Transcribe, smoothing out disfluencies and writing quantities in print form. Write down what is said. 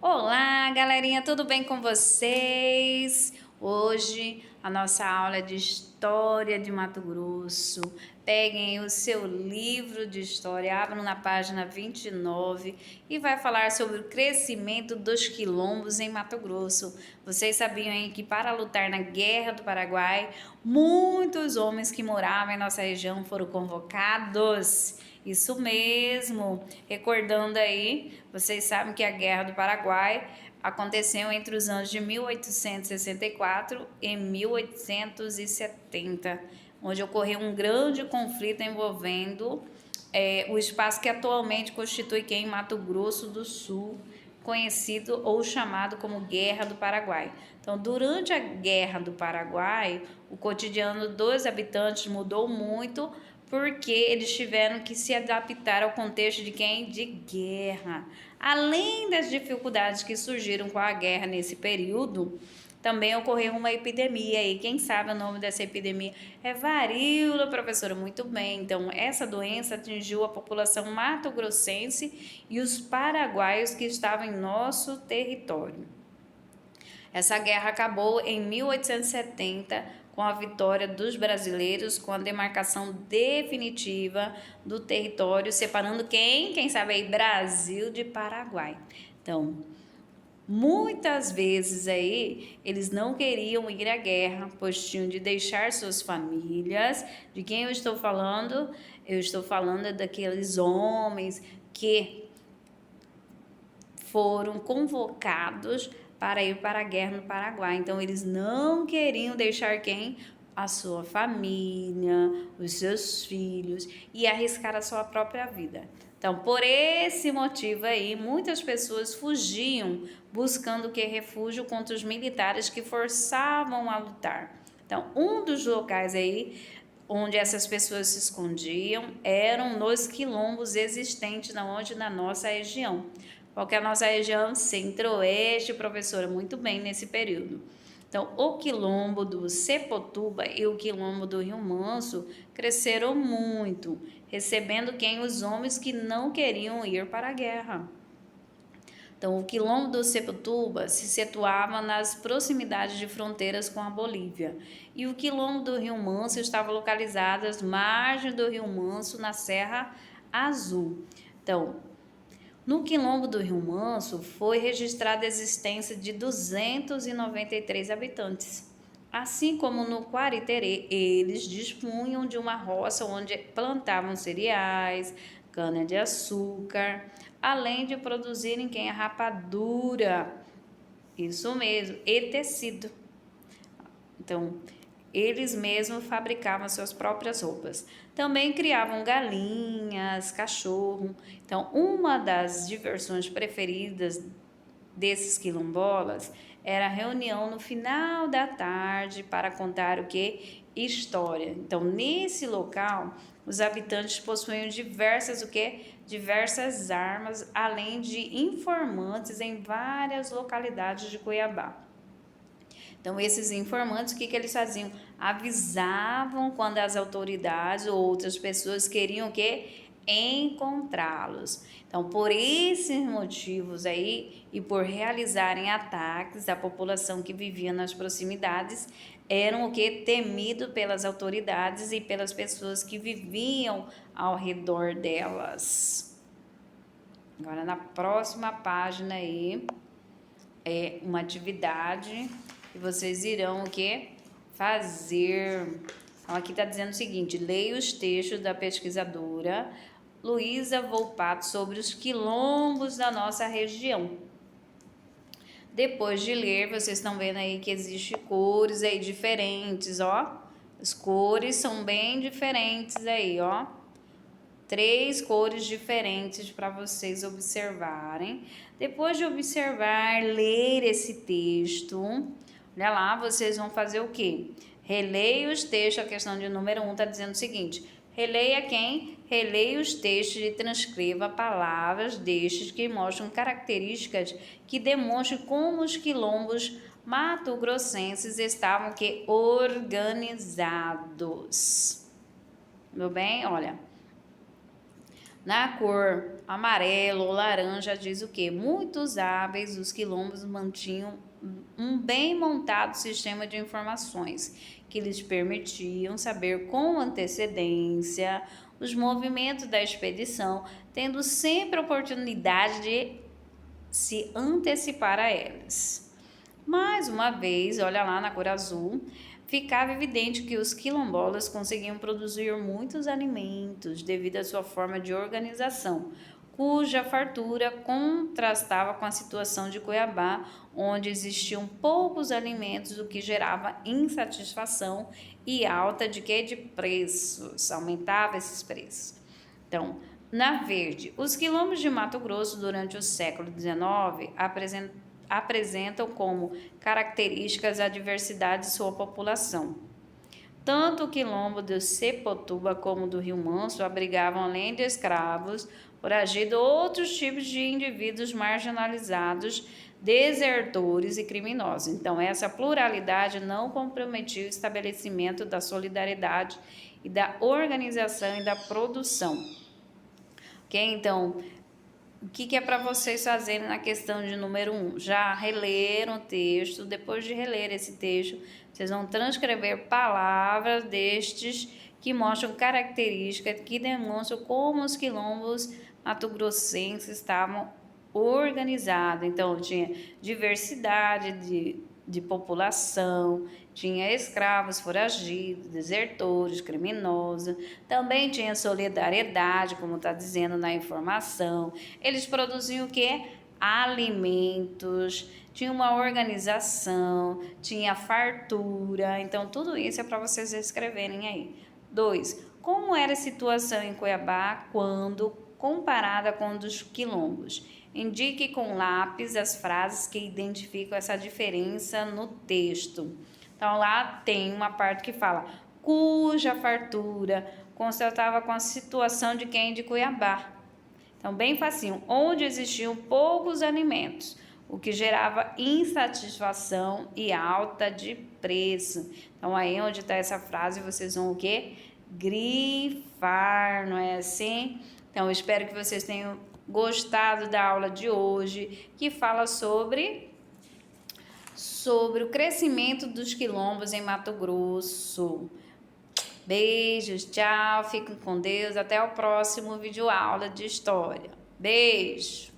Olá, galerinha, tudo bem com vocês? Hoje a nossa aula é de História de Mato Grosso. Peguem o seu livro de história, abram na página 29 e vai falar sobre o crescimento dos quilombos em Mato Grosso. Vocês sabiam hein, que para lutar na Guerra do Paraguai, muitos homens que moravam em nossa região foram convocados? Isso mesmo, recordando aí, vocês sabem que a Guerra do Paraguai aconteceu entre os anos de 1864 e 1870, onde ocorreu um grande conflito envolvendo o espaço que atualmente constitui quem Mato Grosso do Sul, conhecido ou chamado como Guerra do Paraguai. Então, durante a Guerra do Paraguai, o cotidiano dos habitantes mudou muito porque eles tiveram que se adaptar ao contexto de quem? De guerra. Além das dificuldades que surgiram com a guerra nesse período, também ocorreu uma epidemia e quem sabe o nome dessa epidemia é varíola, professora, muito bem. Então, essa doença atingiu a população mato-grossense e os paraguaios que estavam em nosso território. Essa guerra acabou em 1870 com a vitória dos brasileiros, com a demarcação definitiva do território, separando quem? Quem sabe aí? Brasil de Paraguai. Então, muitas vezes aí eles não queriam ir à guerra, pois tinham de deixar suas famílias. De quem eu estou falando? Eu estou falando daqueles homens que foram convocados para ir para a guerra no Paraguai. Então eles não queriam deixar quem? A sua família, os seus filhos e arriscar a sua própria vida. Então, por esse motivo aí, muitas pessoas fugiam, buscando que refúgio contra os militares que forçavam a lutar. Então, um dos locais aí onde essas pessoas se escondiam eram nos quilombos existentes na nossa região. Qual que é a nossa região? Centro-Oeste, professora, muito bem nesse período. Então, o quilombo do Sepotuba e o quilombo do Rio Manso cresceram muito, recebendo quem? Os homens que não queriam ir para a guerra. Então, o quilombo do Sepotuba se situava nas proximidades de fronteiras com a Bolívia. E o quilombo do Rio Manso estava localizado às margens do Rio Manso, na Serra Azul. Então, no quilombo do Rio Manso foi registrada a existência de 293 habitantes. Assim como no Quariterê, eles dispunham de uma roça onde plantavam cereais, cana-de-açúcar, além de produzirem quem? A rapadura, isso mesmo, e tecido. Então, eles mesmos fabricavam suas próprias roupas. Também criavam galinhas, cachorro. Então, uma das diversões preferidas desses quilombolas era a reunião no final da tarde para contar o que? História. Então, nesse local, os habitantes possuíam diversas o que? Diversas armas, além de informantes em várias localidades de Cuiabá. Então, esses informantes, o que eles faziam? Avisavam quando as autoridades ou outras pessoas queriam o quê? Encontrá-los. Então, por esses motivos aí e por realizarem ataques à população que vivia nas proximidades, eram o que? Temido pelas autoridades e pelas pessoas que viviam ao redor delas. Agora, na próxima página aí, é uma atividade e vocês irão o que? Fazer. Então, aqui está dizendo o seguinte: leia os textos da pesquisadora Luísa Volpato sobre os quilombos da nossa região. Depois de ler, vocês estão vendo aí que existem cores aí diferentes, ó. As cores são bem diferentes aí, ó. 3 cores diferentes para vocês observarem. Depois de observar, ler esse texto, olha lá, vocês vão fazer o quê? Releia os textos, a questão de número 1 está dizendo o seguinte: releia quem? Releia os textos e transcreva palavras destes que mostram características que demonstram como os quilombos mato-grossenses estavam que organizados. Tudo bem? Olha. Na cor amarelo ou laranja diz o quê? Muitos hábeis, os quilombos mantinham um bem montado sistema de informações que lhes permitiam saber com antecedência os movimentos da expedição, tendo sempre a oportunidade de se antecipar a eles. Mais uma vez, olha lá na cor azul, ficava evidente que os quilombolas conseguiam produzir muitos alimentos devido à sua forma de organização, cuja fartura contrastava com a situação de Cuiabá, onde existiam poucos alimentos, o que gerava insatisfação e alta de quê? De preços, aumentava esses preços. Então, na verde, os quilombos de Mato Grosso durante o século XIX apresentam como características a diversidade de sua população. Tanto o quilombo do Sepotuba como do Rio Manso abrigavam, além de escravos, foragidos, outros tipos de indivíduos marginalizados, desertores e criminosos. Então, essa pluralidade não comprometia o estabelecimento da solidariedade e da organização e da produção. Ok? Então, o que é para vocês fazerem na questão de número 1? Já releram o texto? Depois de reler esse texto, vocês vão transcrever palavras destes que mostram características que demonstram como os quilombos mato-grossenses estavam organizados. Então, tinha diversidade de população, tinha escravos foragidos, desertores, criminosos, também tinha solidariedade, como está dizendo na informação. Eles produziam o quê? Alimentos, tinha uma organização, tinha fartura. Então, tudo isso é para vocês escreverem aí. 2. Como era a situação em Cuiabá quando comparada com a dos quilombos? Indique com lápis as frases que identificam essa diferença no texto. Então, lá tem uma parte que fala cuja fartura constatava com a situação de quem? De Cuiabá. Então, bem facinho. Onde existiam poucos alimentos, o que gerava insatisfação e alta de preço. Então, aí onde está essa frase, vocês vão o quê? Grifar, não é assim? Então, eu espero que vocês tenham gostado da aula de hoje, que fala sobre o crescimento dos quilombos em Mato Grosso. Beijos, tchau, fiquem com Deus, até o próximo vídeo aula de história. Beijo!